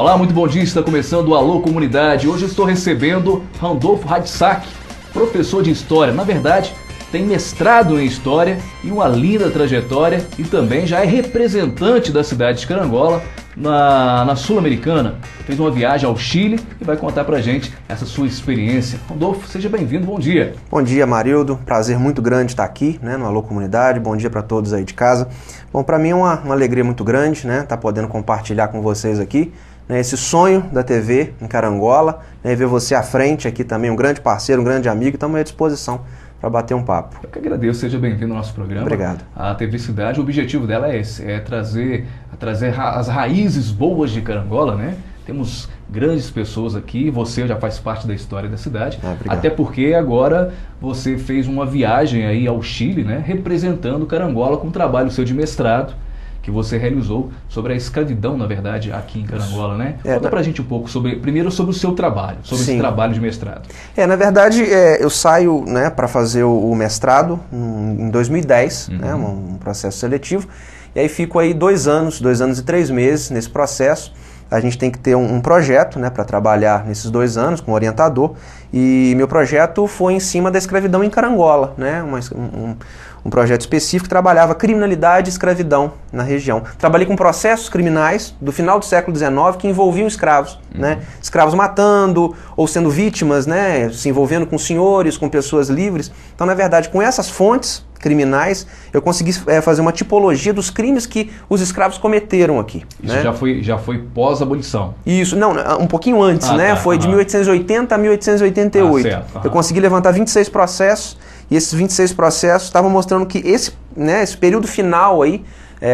Olá, muito bom dia, está começando o Alô Comunidade. Hoje eu estou recebendo Randolfo Radsack, professor de História. Na verdade, tem mestrado em História e uma linda trajetória e também já é representante da cidade de Carangola na Sul-Americana. Fez uma viagem ao Chile e vai contar pra gente essa sua experiência. Randolfo, seja bem-vindo, bom dia. Bom dia, Marildo. Prazer muito grande estar aqui, no Alô Comunidade. Bom dia para todos aí de casa. Bom, para mim é uma alegria muito grande, estar podendo compartilhar com vocês aqui esse sonho da TV em Carangola, ver você à frente aqui também, um grande parceiro, um grande amigo, estamos à disposição para bater um papo. Eu que agradeço, seja bem-vindo ao nosso programa. Obrigado. A TV Cidade, o objetivo dela é esse, é trazer as raízes boas de Carangola, né? Temos grandes pessoas aqui, você já faz parte da história da cidade, até porque agora você fez uma viagem aí ao Chile, né? Representando Carangola com um trabalho seu de mestrado, que você realizou sobre a escravidão, na verdade, aqui em Carangola, né? Conta pra gente um pouco, primeiro sobre o seu trabalho, sobre esse trabalho de mestrado. Na verdade, eu saio para fazer o mestrado em 2010, um processo seletivo, e aí fico aí 2 anos e 3 meses nesse processo. A gente tem que ter um projeto para trabalhar nesses 2 anos com um orientador, e meu projeto foi em cima da escravidão em Carangola, um projeto específico que trabalhava criminalidade e escravidão na região. Trabalhei com processos criminais do final do século XIX que envolviam escravos, escravos matando ou sendo vítimas, se envolvendo com senhores, com pessoas livres. Então, na verdade, com essas fontes criminais, eu consegui fazer uma tipologia dos crimes que os escravos cometeram aqui. Isso já foi pós-abolição? Isso, não, um pouquinho antes, foi de 1880 a 1888. Eu consegui levantar 26 processos, e esses 26 processos estavam mostrando que esse período final aí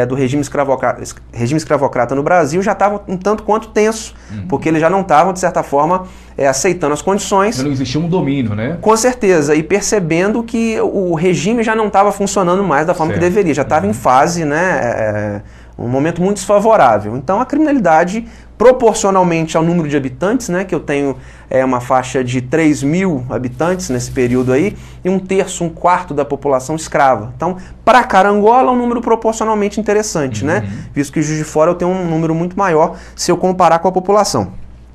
do regime escravocrata no Brasil já estava um tanto quanto tenso, porque eles já não estavam, de certa forma, aceitando as condições. Já não existia um domínio, né? Com certeza, e percebendo que o regime já não estava funcionando mais da forma que deveria, já estava em fase, um momento muito desfavorável. Então a criminalidade, proporcionalmente ao número de habitantes, que eu tenho uma faixa de 3 mil habitantes nesse período aí, e 1/3, 1/4 da população escrava. Então, para Carangola é um número proporcionalmente interessante, visto que Juiz de Fora eu tenho um número muito maior se eu comparar com a população.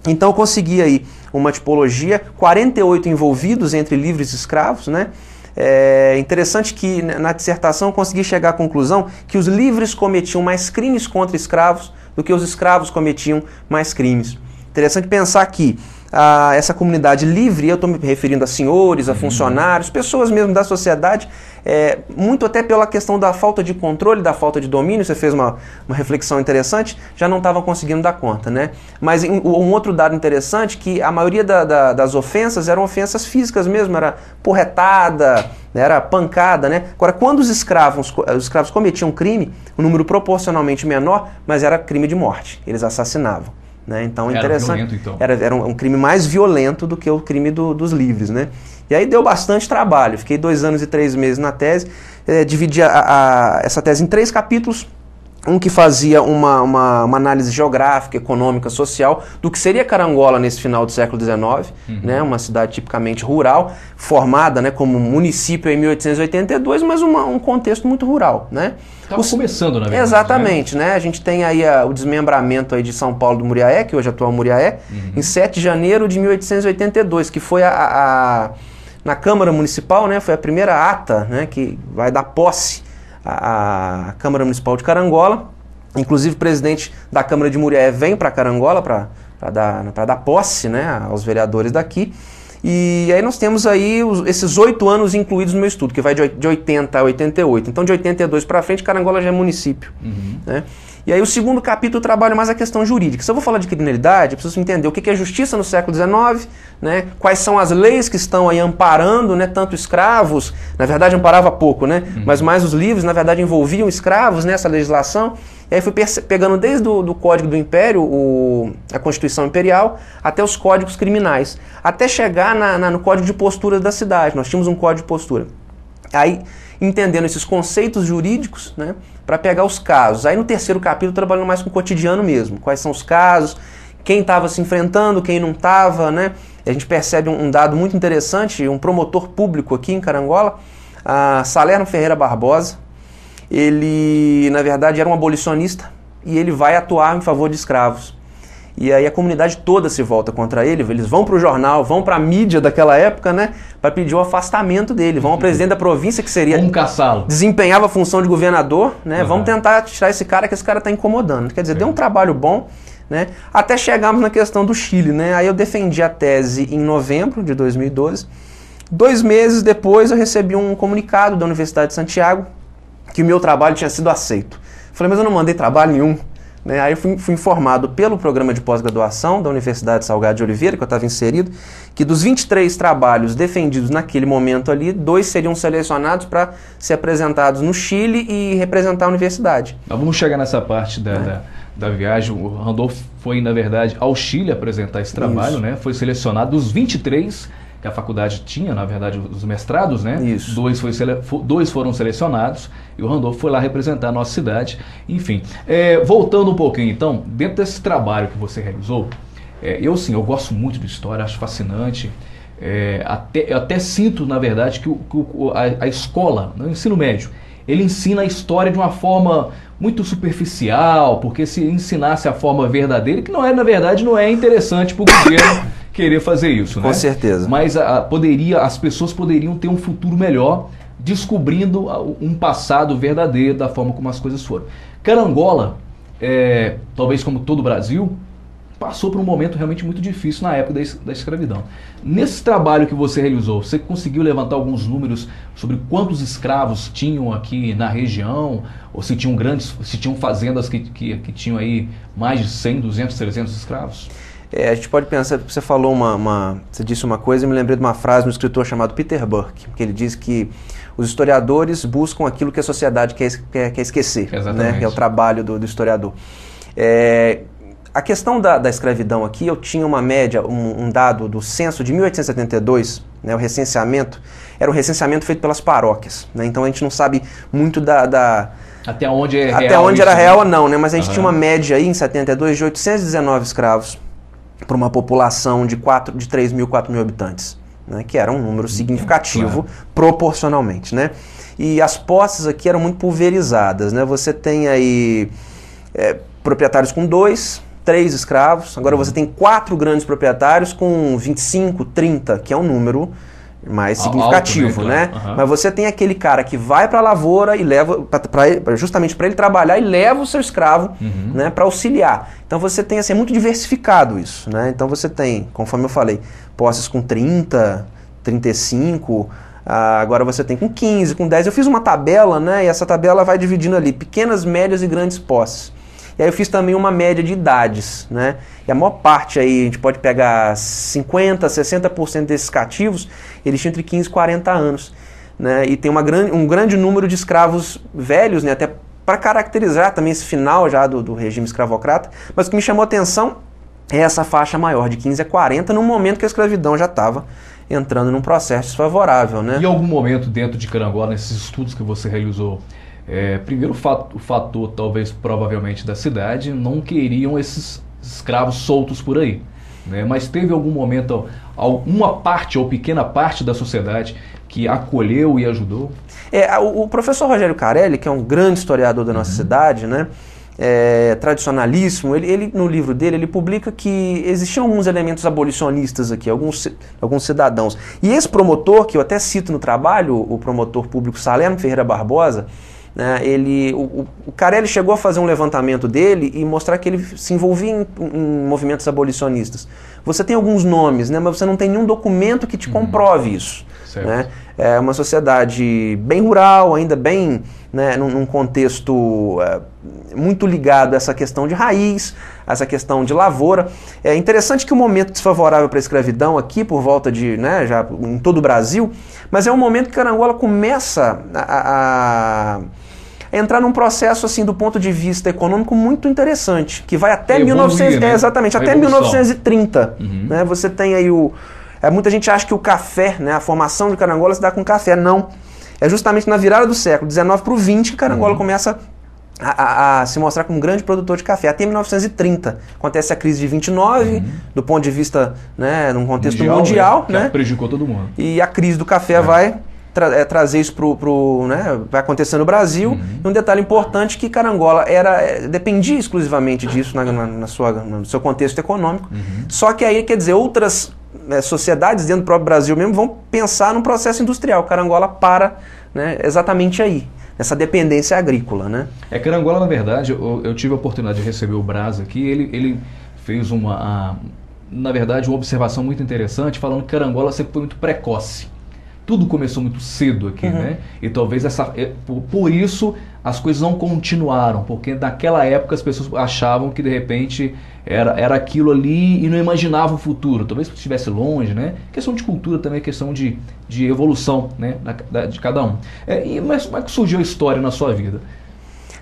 Então eu consegui aí uma tipologia, 48 envolvidos entre livres e escravos, É interessante que na dissertação eu consegui chegar à conclusão que os livres cometiam mais crimes contra escravos do que os escravos cometiam mais crimes. Interessante pensar que essa comunidade livre, eu estou me referindo a senhores, a funcionários, pessoas mesmo da sociedade, muito até pela questão da falta de controle, da falta de domínio, você fez uma reflexão interessante, já não estavam conseguindo dar conta, Mas um outro dado interessante, que a maioria das ofensas eram ofensas físicas mesmo, era porretada, era pancada, Agora, quando os escravos cometiam crime, um número proporcionalmente menor, mas era crime de morte, eles assassinavam. Então, interessante. Violento, então. Era um crime mais violento do que o crime dos livres, E aí deu bastante trabalho. Fiquei 2 anos e 3 meses na tese. Dividi essa tese em 3 capítulos. Um que fazia uma análise geográfica, econômica, social do que seria Carangola nesse final do século XIX, uma cidade tipicamente rural, formada como município em 1882, mas um contexto muito rural. Estava começando, na verdade. Exatamente, A gente tem aí o desmembramento aí de São Paulo do Muriaé, que hoje é atual Muriaé, em 7 de janeiro de 1882, que foi na Câmara Municipal, foi a primeira ata que vai dar posse à Câmara Municipal de Carangola. Inclusive o presidente da Câmara de Muriaé vem para Carangola para dar posse aos vereadores daqui. E aí nós temos aí esses 8 anos incluídos no meu estudo, que vai de 80 a 88. Então de 82 para frente, Carangola já é município. E aí o segundo capítulo trabalha mais a questão jurídica. Se eu vou falar de criminalidade, eu preciso entender o que é justiça no século XIX, quais são as leis que estão aí amparando, tanto escravos, na verdade amparava pouco, mas mais os livres, na verdade envolviam escravos nessa legislação. E aí fui pegando desde o Código do Império, a Constituição Imperial, até os códigos criminais, até chegar no Código de Postura da cidade. Nós tínhamos um Código de Postura. Aí, entendendo esses conceitos jurídicos, para pegar os casos. Aí no 3º capítulo, trabalhando mais com o cotidiano mesmo. Quais são os casos, quem estava se enfrentando, quem não estava, A gente percebe um dado muito interessante, um promotor público aqui em Carangola, Salerno Ferreira Barbosa. Ele, na verdade, era um abolicionista e ele vai atuar em favor de escravos. E aí a comunidade toda se volta contra ele, eles vão para o jornal, vão para a mídia daquela época, né, para pedir o afastamento dele, vão ao presidente da província, que seria... Vamos caçá-lo. Desempenhava a função de governador, né, vamos tentar tirar esse cara, que esse cara está incomodando. Quer dizer, deu um trabalho bom, né, até chegarmos na questão do Chile, né, aí eu defendi a tese em novembro de 2012, 2 meses depois eu recebi um comunicado da Universidade de Santiago que o meu trabalho tinha sido aceito. Falei, mas eu não mandei trabalho nenhum. Né? Aí eu fui informado pelo programa de pós-graduação da Universidade Salgado de Oliveira, que eu estava inserido, que dos 23 trabalhos defendidos naquele momento ali, 2 seriam selecionados para ser apresentados no Chile e representar a universidade. Mas vamos chegar nessa parte da viagem. O Randolph foi, na verdade, ao Chile apresentar esse trabalho, né? Foi selecionado dos 23 que a faculdade tinha, na verdade, os mestrados, né? Isso. 2 foram selecionados e o Randolph foi lá representar a nossa cidade. Enfim, voltando um pouquinho, então, dentro desse trabalho que você realizou, eu gosto muito de história, acho fascinante. Eu até sinto, na verdade, que a escola, o ensino médio, ele ensina a história de uma forma muito superficial, porque se ensinasse a forma verdadeira, que não é, na verdade, não é interessante para o governo querer fazer isso, né? Com certeza. Mas as pessoas poderiam ter um futuro melhor descobrindo um passado verdadeiro da forma como as coisas foram. Carangola, talvez como todo o Brasil, passou por um momento realmente muito difícil na época da escravidão. Nesse trabalho que você realizou, você conseguiu levantar alguns números sobre quantos escravos tinham aqui na região, ou se tinham fazendas que tinham aí mais de 100, 200, 300 escravos? A gente pode pensar, você falou você disse uma coisa e me lembrei de uma frase de um escritor chamado Peter Burke, que ele diz que os historiadores buscam aquilo que a sociedade quer esquecer, né? Que é o trabalho do historiador. A questão da escravidão aqui, eu tinha uma média, um dado do censo de 1872, né, o recenseamento, era um recenseamento feito pelas paróquias, né? Então a gente não sabe muito até onde é até real onde isso, era real ou né? não, né? Mas a gente tinha uma média aí em 72 de 819 escravos para uma população de 3 mil, 4 mil habitantes, né? Que era um número significativo, proporcionalmente, né? E as posses aqui eram muito pulverizadas, né? Você tem aí proprietários com 2, 3 escravos, agora você tem 4 grandes proprietários com 25, 30, que é um número mais significativo, alto, né? Claro. Mas você tem aquele cara que vai para a lavoura e leva, justamente para ele trabalhar, e leva o seu escravo, né, para auxiliar. Então você tem, assim, é muito diversificado isso, né? Então você tem, conforme eu falei, posses com 30, 35, agora você tem com 15, com 10. Eu fiz uma tabela, né? E essa tabela vai dividindo ali pequenas, médias e grandes posses. E aí eu fiz também uma média de idades, né? E a maior parte aí, a gente pode pegar 50%, 60% desses cativos, eles tinham entre 15 e 40 anos, né? E tem um grande número de escravos velhos, né? Até para caracterizar também esse final já do regime escravocrata. Mas o que me chamou a atenção é essa faixa maior, de 15 a 40, no momento que a escravidão já estava entrando num processo desfavorável, né? E em algum momento dentro de Carangola, nesses estudos que você realizou, primeiro o fator, talvez, provavelmente, da cidade, não queriam esses escravos soltos por aí, né? Mas teve algum momento, alguma parte ou pequena parte da sociedade que acolheu e ajudou? O professor Rogério Carelli, que é um grande historiador da nossa cidade, né? Tradicionalíssimo, ele no livro dele, ele publica que existiam alguns elementos abolicionistas aqui, alguns cidadãos. E esse promotor, que eu até cito no trabalho, o promotor público Salerno Ferreira Barbosa, né, o Carelli chegou a fazer um levantamento dele e mostrar que ele se envolvia em movimentos abolicionistas. Você tem alguns nomes, né, mas você não tem nenhum documento que te comprove isso. Né? É uma sociedade bem rural, ainda bem, né, num contexto muito ligado a essa questão de raiz, a essa questão de lavoura. É interessante que o momento desfavorável para a escravidão aqui, por volta de, né, já em todo o Brasil, mas é um momento que Carangola começa a entrar num processo, assim, do ponto de vista econômico muito interessante, que vai até até 1930. Né? Você tem aí muita gente acha que o café, né, a formação de Carangola se dá com café. Não. É justamente na virada do século XIX para o XX que Carangola começa a se mostrar como um grande produtor de café. Até 1930 acontece a crise de 29, do ponto de vista, né, num contexto mundial, né? Que prejudicou todo mundo. E a crise do café vai trazer isso né, vai acontecer no Brasil. E um detalhe importante que Carangola dependia exclusivamente disso no seu contexto econômico. Só que aí, quer dizer, outras sociedades dentro do próprio Brasil mesmo vão pensar num processo industrial. Carangola para, né, exatamente aí, nessa dependência agrícola, né? Carangola, na verdade, eu tive a oportunidade de receber o Braz aqui, ele fez na verdade, uma observação muito interessante, falando que Carangola sempre foi muito precoce. Tudo começou muito cedo aqui, né? E talvez por isso as coisas não continuaram, porque naquela época as pessoas achavam que de repente era aquilo ali e não imaginavam o futuro. Talvez estivesse longe, né? Questão de cultura também, questão de evolução, né? De cada um. Mas como é que surgiu a história na sua vida?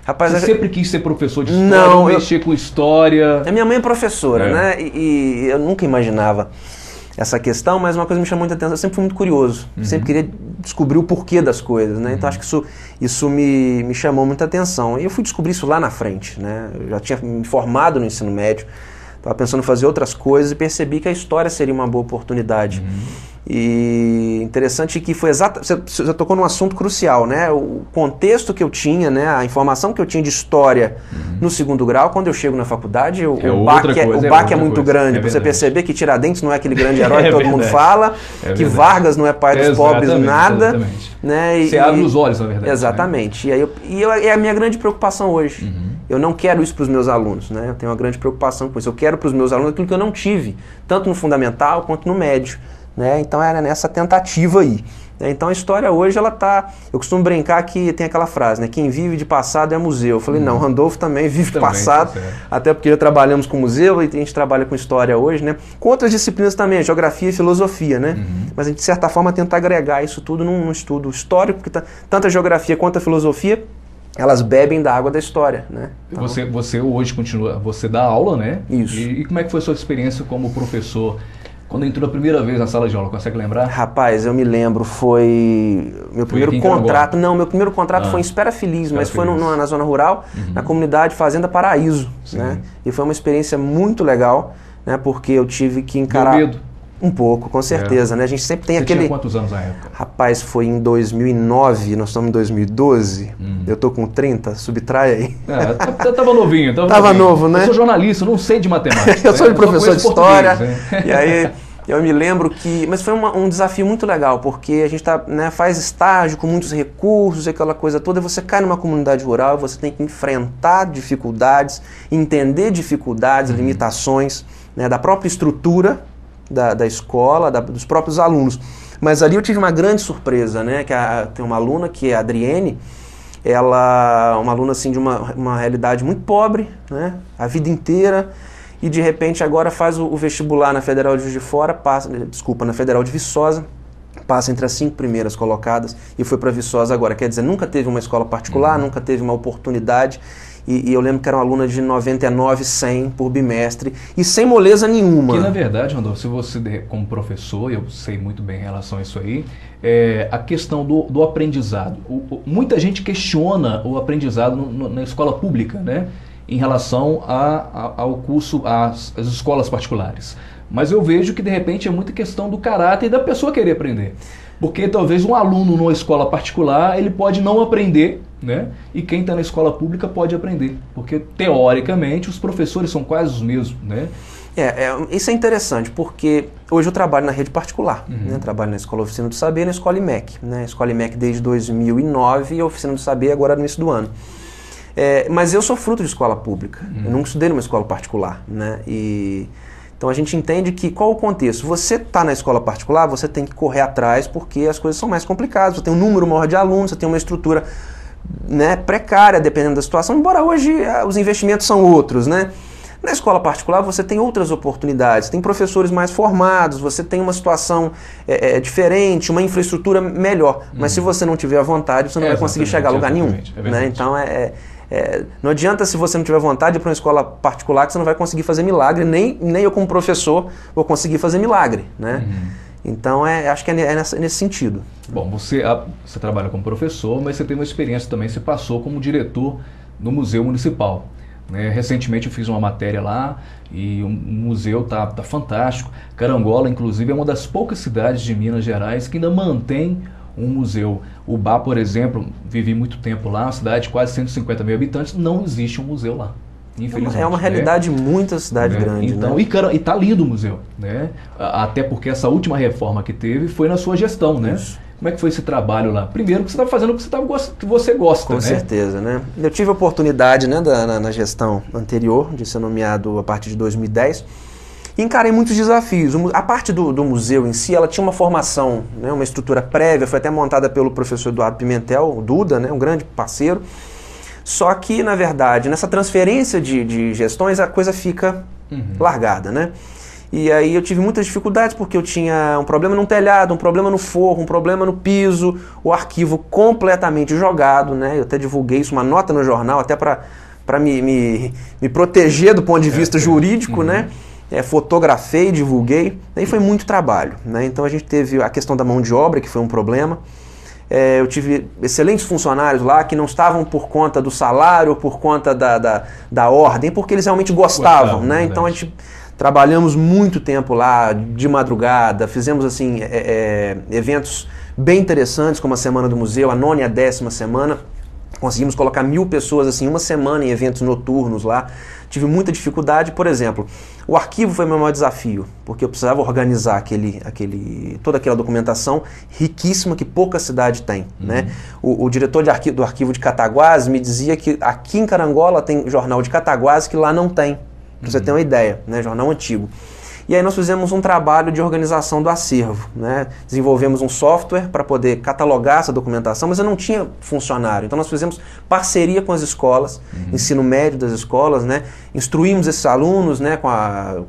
Rapaz, você sempre quis ser professor de história, não, mexer com história? A minha mãe é professora, né? E eu nunca imaginava essa questão, mas uma coisa me chamou muita atenção. Eu sempre fui muito curioso, sempre queria descobrir o porquê das coisas, né? Então acho que isso me chamou muita atenção. E eu fui descobrir isso lá na frente, né? Eu já tinha me formado no ensino médio, estava pensando em fazer outras coisas e percebi que a história seria uma boa oportunidade. E interessante que foi você tocou num assunto crucial, né? O contexto que eu tinha, né? A informação que eu tinha de história no segundo grau, quando eu chego na faculdade, o baque é muito grande. Pra você perceber que Tiradentes não é aquele grande herói que todo mundo fala, que Vargas não é pai dos pobres, nada. Exatamente. Né? Você abre os olhos, na verdade. Exatamente. Né? E é a minha grande preocupação hoje. Eu não quero isso para os meus alunos, né? Eu tenho uma grande preocupação com isso. Eu quero para os meus alunos aquilo que eu não tive, tanto no fundamental quanto no médio. Né? Então era nessa tentativa aí. Então a história hoje, ela tá... Eu costumo brincar que tem aquela frase, né? Quem vive de passado é museu. Eu falei, não, Randolfo também vive de passado, até porque já trabalhamos com museu e a gente trabalha com história hoje, né? Com outras disciplinas também, geografia e filosofia, né? Mas a gente, de certa forma, tenta agregar isso tudo num estudo histórico, porque tanto a geografia quanto a filosofia, elas bebem da água da história, né? Então, você hoje continua... Você dá aula, né? Isso. E como é que foi a sua experiência como professor? Quando entrou a primeira vez na sala de aula, consegue lembrar? Rapaz, eu me lembro, foi meu primeiro contrato. Não, meu primeiro contrato foi em Espera Feliz, mas foi na zona rural, na comunidade Fazenda Paraíso, né? E foi uma experiência muito legal, né? Porque eu tive que encarar... Deu medo? Um pouco, com certeza, né? A gente sempre tem Você aquele... tinha quantos anos na época? Rapaz, foi em 2009, nós estamos em 2012, eu tô com 30, subtrai aí. Tava novinho. Tava novo, né? Eu sou jornalista, eu não sei de matemática. Eu sou professor de história, né? E aí... Eu me lembro que... Mas foi um desafio muito legal, porque a gente faz estágio com muitos recursos, aquela coisa toda, e você cai numa comunidade rural, você tem que enfrentar dificuldades, entender dificuldades, limitações, né, da própria estrutura da escola, dos próprios alunos. Mas ali eu tive uma grande surpresa, né? Que tem uma aluna, que é a Adriene, ela uma aluna assim, de uma realidade muito pobre, né, a vida inteira, e de repente agora faz o vestibular na Federal de Juiz de Fora, na Federal de Viçosa, passa entre as 5 primeiras colocadas e foi para Viçosa agora. Quer dizer, nunca teve uma escola particular, nunca teve uma oportunidade, e eu lembro que era uma aluna de 99, 100 por bimestre, e sem moleza nenhuma. Que na verdade, Randolfo, se você como professor, eu sei muito bem em relação a isso aí, a questão do aprendizado. Muita gente questiona o aprendizado na escola pública, né? Em relação ao curso, às escolas particulares. Mas eu vejo que, de repente, é muita questão do caráter e da pessoa querer aprender. Porque talvez um aluno numa escola particular, ele pode não aprender, né? E quem está na escola pública pode aprender. Porque, teoricamente, os professores são quase os mesmos, né? Isso é interessante, porque hoje eu trabalho na rede particular, né? Trabalho na Escola Oficina do Saber e na Escola IMEC, né? Escola IMEC desde 2009 e a Oficina do Saber agora no início do ano. Mas eu sou fruto de escola pública, eu nunca estudei numa escola particular, né? Então a gente entende que qual o contexto? Você está na escola particular, você tem que correr atrás porque as coisas são mais complicadas, você tem um número maior de alunos, você tem uma estrutura, né, precária dependendo da situação, embora hoje os investimentos são outros, né? Na escola particular você tem outras oportunidades, tem professores mais formados, você tem uma situação diferente, uma infraestrutura melhor, mas se você não tiver a vontade, você não vai conseguir chegar a lugar nenhum, né? Então não adianta, se você não tiver vontade, ir para uma escola particular, que você não vai conseguir fazer milagre, nem eu como professor vou conseguir fazer milagre, né? Então acho que é nesse sentido. Bom, você trabalha como professor, mas você tem uma experiência também, você passou como diretor no Museu Municipal. Recentemente eu fiz uma matéria lá e o museu tá fantástico. Carangola, inclusive, é uma das poucas cidades de Minas Gerais que ainda mantém um museu. O Ubá, por exemplo, vivi muito tempo lá, uma cidade de quase 150 mil habitantes, não existe um museu lá. Infelizmente, é uma realidade muita cidade grande, então, né? E tá lindo o museu, né? Até porque essa última reforma que teve foi na sua gestão, né? Isso. Como é que foi esse trabalho lá? Primeiro, que você estava fazendo o que você gosta, Com certeza, né? Eu tive a oportunidade, né, na gestão anterior, de ser nomeado a partir de 2010, e encarei muitos desafios. A parte do museu em si, ela tinha uma formação, né, uma estrutura prévia, foi até montada pelo professor Eduardo Pimentel, o Duda, né, um grande parceiro. Só que, na verdade, nessa transferência de gestões, a coisa fica largada, né? E aí eu tive muitas dificuldades porque eu tinha um problema no telhado, um problema no forro, um problema no piso, o arquivo completamente jogado, né? Eu até divulguei isso, uma nota no jornal, até para me proteger do ponto de vista jurídico, né? Fotografei, divulguei, aí foi muito trabalho, né? Então a gente teve a questão da mão de obra, que foi um problema. Eu tive excelentes funcionários lá que não estavam por conta do salário, por conta da ordem, porque eles realmente gostavam, né? Então a gente trabalhamos muito tempo lá, de madrugada, fizemos assim eventos bem interessantes, como a Semana do Museu, a 9ª e a 10ª semana. Conseguimos colocar 1000 pessoas assim, uma semana em eventos noturnos lá. Tive muita dificuldade, por exemplo, o arquivo foi o meu maior desafio, porque eu precisava organizar toda aquela documentação riquíssima que pouca cidade tem, né? O diretor do arquivo de Cataguases me dizia que aqui em Carangola tem jornal de Cataguases que lá não tem, para você ter uma ideia, né? Jornal antigo. E aí nós fizemos um trabalho de organização do acervo, né? Desenvolvemos um software para poder catalogar essa documentação, mas eu não tinha funcionário. Então nós fizemos parceria com as escolas, ensino médio das escolas, né? Instruímos esses alunos, né, com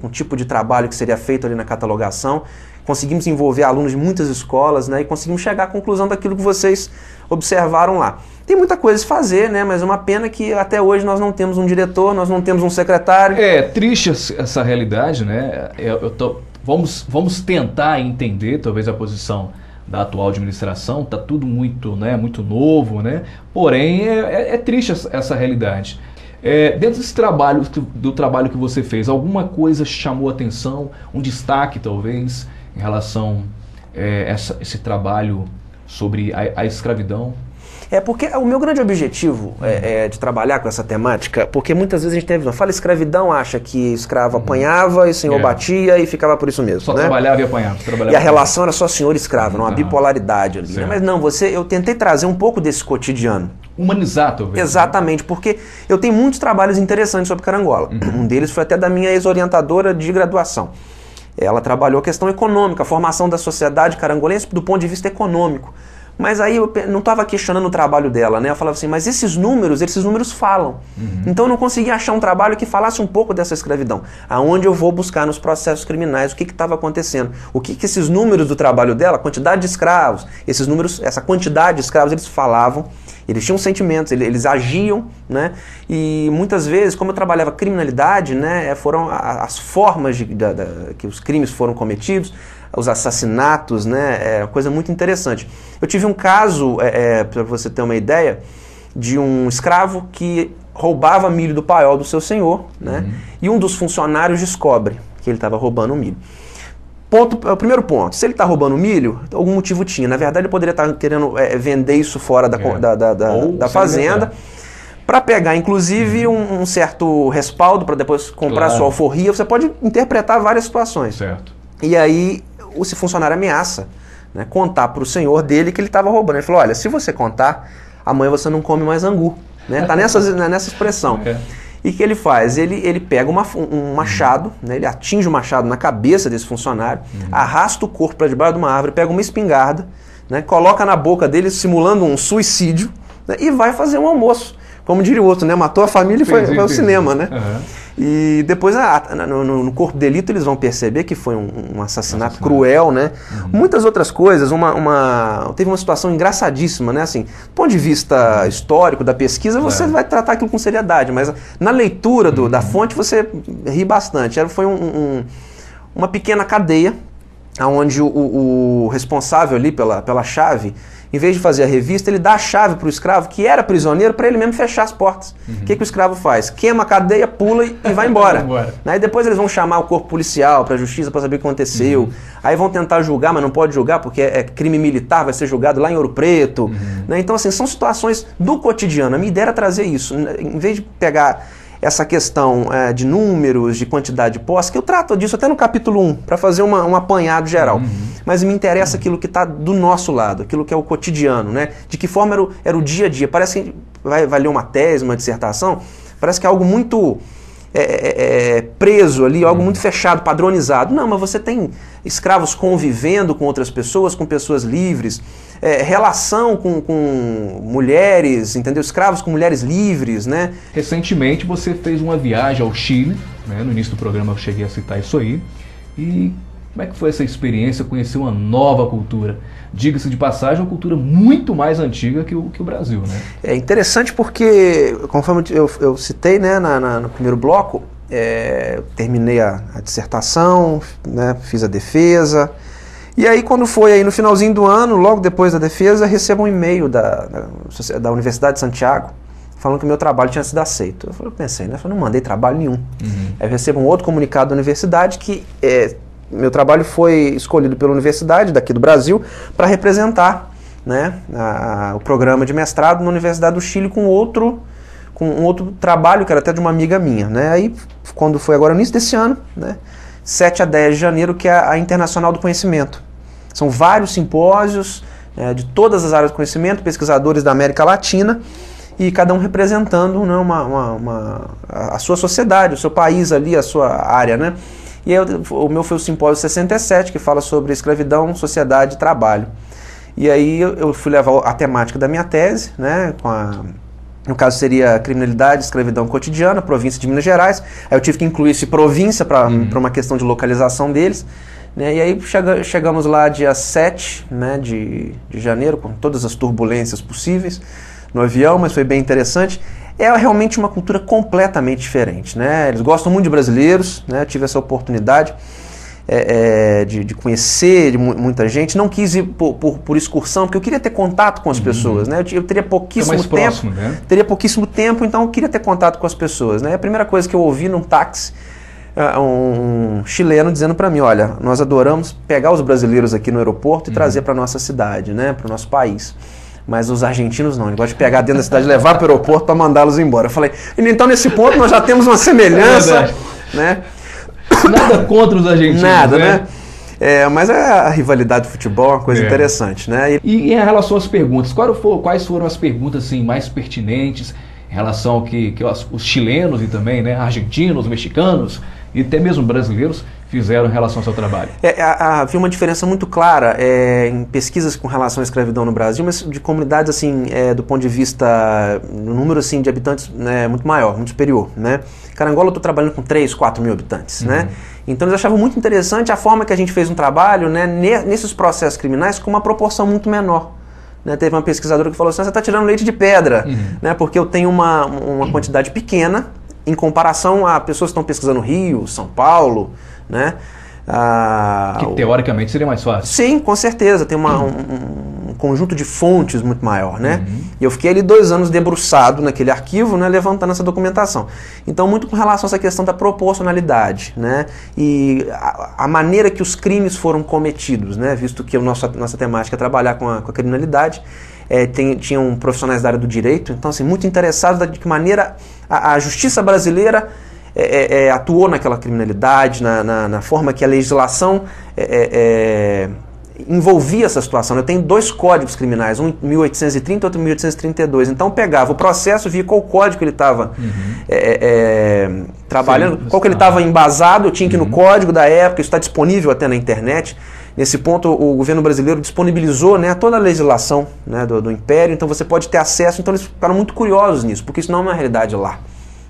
o tipo de trabalho que seria feito ali na catalogação. Conseguimos envolver alunos de muitas escolas, né? E conseguimos chegar à conclusão daquilo que vocês observaram lá. Tem muita coisa a se fazer, né? Mas é uma pena que até hoje nós não temos um diretor, nós não temos um secretário. É triste essa realidade, né? Vamos tentar entender talvez a posição da atual administração. Tá tudo muito, né, muito novo, né? Porém, é triste essa realidade. Dentro desse trabalho, do trabalho que você fez, alguma coisa chamou a atenção, um destaque talvez em relação a esse trabalho sobre a escravidão? Porque o meu grande objetivo de trabalhar com essa temática, porque muitas vezes a gente fala escravidão, acha que escravo apanhava e o senhor batia e ficava por isso mesmo. Só né? trabalhava e apanhava. E a relação era só senhor e escravo, uma bipolaridade ali. Né? Mas não, eu tentei trazer um pouco desse cotidiano. Humanizar, talvez. Exatamente, porque eu tenho muitos trabalhos interessantes sobre Carangola. Um deles foi até da minha ex-orientadora de graduação. Ela trabalhou a questão econômica, a formação da sociedade carangolense do ponto de vista econômico. Mas aí eu não estava questionando o trabalho dela, né? Eu falava assim, mas esses números falam. Então eu não conseguia achar um trabalho que falasse um pouco dessa escravidão. Aonde eu vou buscar nos processos criminais o que estava acontecendo. O que esses números do trabalho dela, a quantidade de escravos, esses números, essa quantidade de escravos, eles falavam, eles tinham sentimentos, eles agiam, né? E muitas vezes, como eu trabalhava criminalidade, né, foram as formas que os crimes foram cometidos, os assassinatos, né, é coisa muito interessante. Eu tive um caso, para você ter uma ideia, de um escravo que roubava milho do paiol do seu senhor, né, e um dos funcionários descobre que ele estava roubando o milho. O primeiro ponto, se ele está roubando milho, algum motivo tinha. Na verdade, ele poderia estar querendo vender isso fora da fazenda, para pegar, inclusive, um certo respaldo, para depois comprar sua alforria. Você pode interpretar várias situações. Certo. E aí, esse funcionário ameaça, né, contar para o senhor dele que ele estava roubando. Ele falou, olha, se você contar, amanhã você não come mais angu. Tá nessa expressão. E o que ele faz? Ele pega um machado, né, ele atinge o machado na cabeça desse funcionário, arrasta o corpo para debaixo de uma árvore, pega uma espingarda, né, coloca na boca dele, simulando um suicídio, né, e vai fazer um almoço. Como diria o outro, né, matou a família e foi ao cinema. Né? E depois, no corpo de delito, eles vão perceber que foi um assassinato cruel, né? Muitas outras coisas. Teve uma situação engraçadíssima, né? Assim, do ponto de vista histórico, da pesquisa, você vai tratar aquilo com seriedade, mas na leitura da fonte, você ri bastante. Foi uma pequena cadeia, onde o responsável ali pela chave, em vez de fazer a revista, ele dá a chave para o escravo, que era prisioneiro, para ele mesmo fechar as portas. O que o escravo faz? Queima a cadeia, pula e vai embora. Aí depois eles vão chamar o corpo policial para a justiça para saber o que aconteceu. Aí vão tentar julgar, mas não pode julgar porque é crime militar, vai ser julgado lá em Ouro Preto. Né? Então, assim, são situações do cotidiano. A minha ideia era trazer isso. Em vez de pegar essa questão de números, de quantidade de posse, que eu trato disso até no capítulo 1, para fazer um apanhado geral. Mas me interessa aquilo que está do nosso lado, aquilo que é o cotidiano, né? De que forma era o dia a dia. Parece que vai ler uma tese, uma dissertação, parece que é algo muito preso ali, algo muito fechado, padronizado. Não, mas você tem escravos convivendo com outras pessoas, com pessoas livres, relação com mulheres, entendeu? Escravos com mulheres livres, né? Recentemente você fez uma viagem ao Chile, né? No início do programa eu cheguei a citar isso aí. E como é que foi essa experiência, conhecer uma nova cultura? Diga-se de passagem, uma cultura muito mais antiga que o Brasil, né? É interessante porque, conforme eu citei, né, no primeiro bloco, terminei a dissertação, né, fiz a defesa. E aí, quando foi aí no finalzinho do ano, logo depois da defesa, recebo um e-mail da Universidade de Santiago, falando que o meu trabalho tinha sido aceito. Eu pensei, né? Eu não mandei trabalho nenhum. Aí eu recebo um outro comunicado da universidade que meu trabalho foi escolhido pela universidade daqui do Brasil para representar, né, o programa de mestrado na Universidade do Chile com um outro trabalho que era até de uma amiga minha. Né? Aí, quando foi agora no início desse ano, né, 7 a 10 de janeiro, que é a Internacional do Conhecimento. São vários simpósios de todas as áreas do conhecimento, pesquisadores da América Latina, e cada um representando, né, a sua sociedade, o seu país ali, a sua área, né? E aí, o meu foi o simpósio 67, que fala sobre escravidão, sociedade e trabalho. E aí eu fui levar a temática da minha tese, né, no caso seria criminalidade e escravidão cotidiana, província de Minas Gerais. Aí eu tive que incluir esse província para uma questão de localização deles. Né, e aí chegamos lá dia 7, né, de janeiro, com todas as turbulências possíveis no avião, mas foi bem interessante. É realmente uma cultura completamente diferente, né? Eles gostam muito de brasileiros, né? Eu tive essa oportunidade de conhecer de muita gente. Não quis ir por excursão, porque eu queria ter contato com as pessoas, né? Eu teria pouquíssimo tempo, próximo, né? Teria pouquíssimo tempo, então eu queria ter contato com as pessoas, né? A primeira coisa que eu ouvi num táxi, um chileno dizendo para mim, olha, nós adoramos pegar os brasileiros aqui no aeroporto e trazer para nossa cidade, né? Para o nosso país. Mas os argentinos não, eles gostam de pegar dentro da cidade e levar para o aeroporto para mandá-los embora. Eu falei, então nesse ponto nós já temos uma semelhança, né? Nada contra os argentinos, nada, né? Mas a rivalidade do futebol é uma coisa interessante, né? E em relação às perguntas, quais foram as perguntas assim, mais pertinentes em relação ao que os chilenos e também, né, argentinos, mexicanos e até mesmo brasileiros fizeram em relação ao seu trabalho? Havia uma diferença muito clara em pesquisas com relação à escravidão no Brasil, mas de comunidades assim, do ponto de vista, no número assim, de habitantes, né, muito maior, muito superior. Né? Carangola eu estou trabalhando com 3, 4 mil habitantes. Né? Então eles achavam muito interessante a forma que a gente fez um trabalho, né, nesses processos criminais com uma proporção muito menor. Né? Teve uma pesquisadora que falou assim, você está tirando leite de pedra, né? Porque eu tenho uma quantidade pequena em comparação a pessoas que estão pesquisando Rio, São Paulo, né? Que teoricamente seria mais fácil. Sim, com certeza. Tem um conjunto de fontes muito maior, né? E eu fiquei ali 2 anos debruçado naquele arquivo, né, levantando essa documentação. Então, muito com relação a essa questão da proporcionalidade, né? E a maneira que os crimes foram cometidos, né? Visto que nossa temática é trabalhar com a criminalidade, tinham profissionais da área do direito, então, assim, muito interessados de que maneira a justiça brasileira atuou naquela criminalidade, na forma que a legislação envolvia essa situação. Eu tenho 2 códigos criminais, um em 1830 e outro em 1832. Então eu pegava o processo, via qual código ele estava trabalhando, qual que ele estava embasado, eu tinha que ir no código da época, isso está disponível até na internet. Nesse ponto, o governo brasileiro disponibilizou, né, toda a legislação, né, do Império, então você pode ter acesso. Então eles ficaram muito curiosos nisso, porque isso não é uma realidade lá.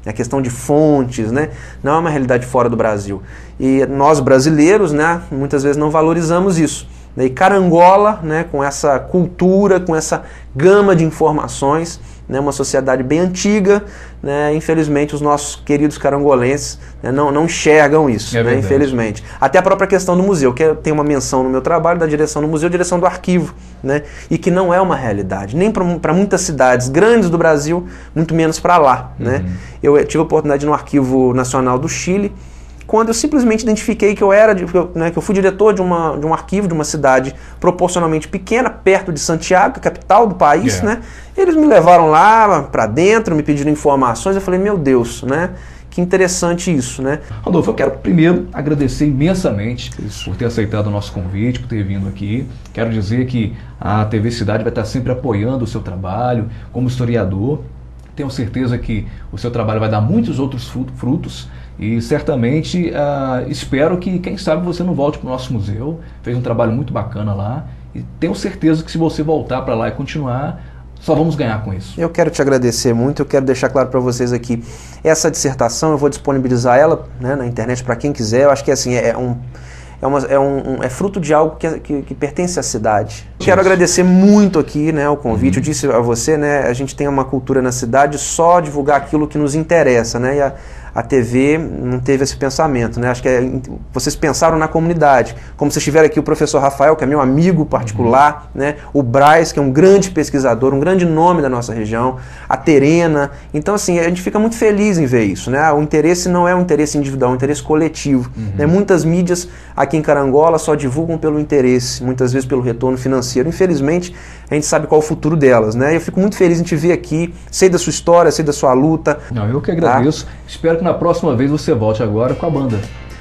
A questão de fontes, né, não é uma realidade fora do Brasil. E nós brasileiros, né, muitas vezes não valorizamos isso. E Carangola, né, com essa cultura, com essa gama de informações, né, uma sociedade bem antiga, né, infelizmente os nossos queridos carangolenses, né, não enxergam isso, né, infelizmente. Até a própria questão do museu, que tem uma menção no meu trabalho da direção do museu, direção do arquivo, né, e que não é uma realidade, nem para muitas cidades grandes do Brasil, muito menos para lá. Né. Eu tive a oportunidade de ir no Arquivo Nacional do Chile, quando eu simplesmente identifiquei que eu fui diretor de um arquivo de uma cidade proporcionalmente pequena, perto de Santiago, capital do país, né? Eles me levaram lá para dentro, me pediram informações, eu falei, meu Deus, né? Que interessante isso, né? Randolfo, eu quero primeiro agradecer imensamente por ter aceitado o nosso convite, por ter vindo aqui. Quero dizer que a TV Cidade vai estar sempre apoiando o seu trabalho como historiador. Tenho certeza que o seu trabalho vai dar muitos outros frutos. E certamente espero que, quem sabe, você não volte para o nosso museu. Fez um trabalho muito bacana lá. E tenho certeza que se você voltar para lá e continuar, só vamos ganhar com isso. Eu quero te agradecer muito. Eu quero deixar claro para vocês aqui, essa dissertação eu vou disponibilizar ela, né, na internet para quem quiser. Eu acho que assim, é fruto de algo que pertence à cidade. Quero agradecer muito aqui, né, o convite. Eu disse a você, né, a gente tem uma cultura na cidade só divulgar aquilo que nos interessa, né, e a TV não teve esse pensamento, né? Acho que vocês pensaram na comunidade. Como vocês tiveram aqui o professor Rafael, que é meu amigo particular, né? O Braz, que é um grande pesquisador, um grande nome da nossa região, a Terena. Então, assim, a gente fica muito feliz em ver isso, né? O interesse não é um interesse individual, é um interesse coletivo. Né? Muitas mídias aqui em Carangola só divulgam pelo interesse, muitas vezes pelo retorno financeiro. Infelizmente, a gente sabe qual é o futuro delas, né? Eu fico muito feliz em te ver aqui, sei da sua história, sei da sua luta. Não, eu que agradeço. Espero que na próxima vez você volte agora com a banda.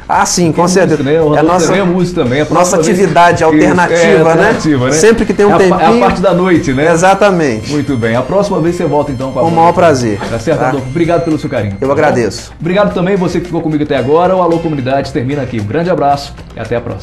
Ah, sim, com certeza. Música, né? A música também. Nossa atividade alternativa, né? Sempre que tem um tempinho. É a parte da noite, né? Exatamente. Muito bem. A próxima vez você volta então com a banda. Com o maior prazer. Tá certo, Adolfo? Obrigado pelo seu carinho. Eu agradeço. Obrigado também você que ficou comigo até agora. O Alô Comunidade termina aqui. Um grande abraço e até a próxima.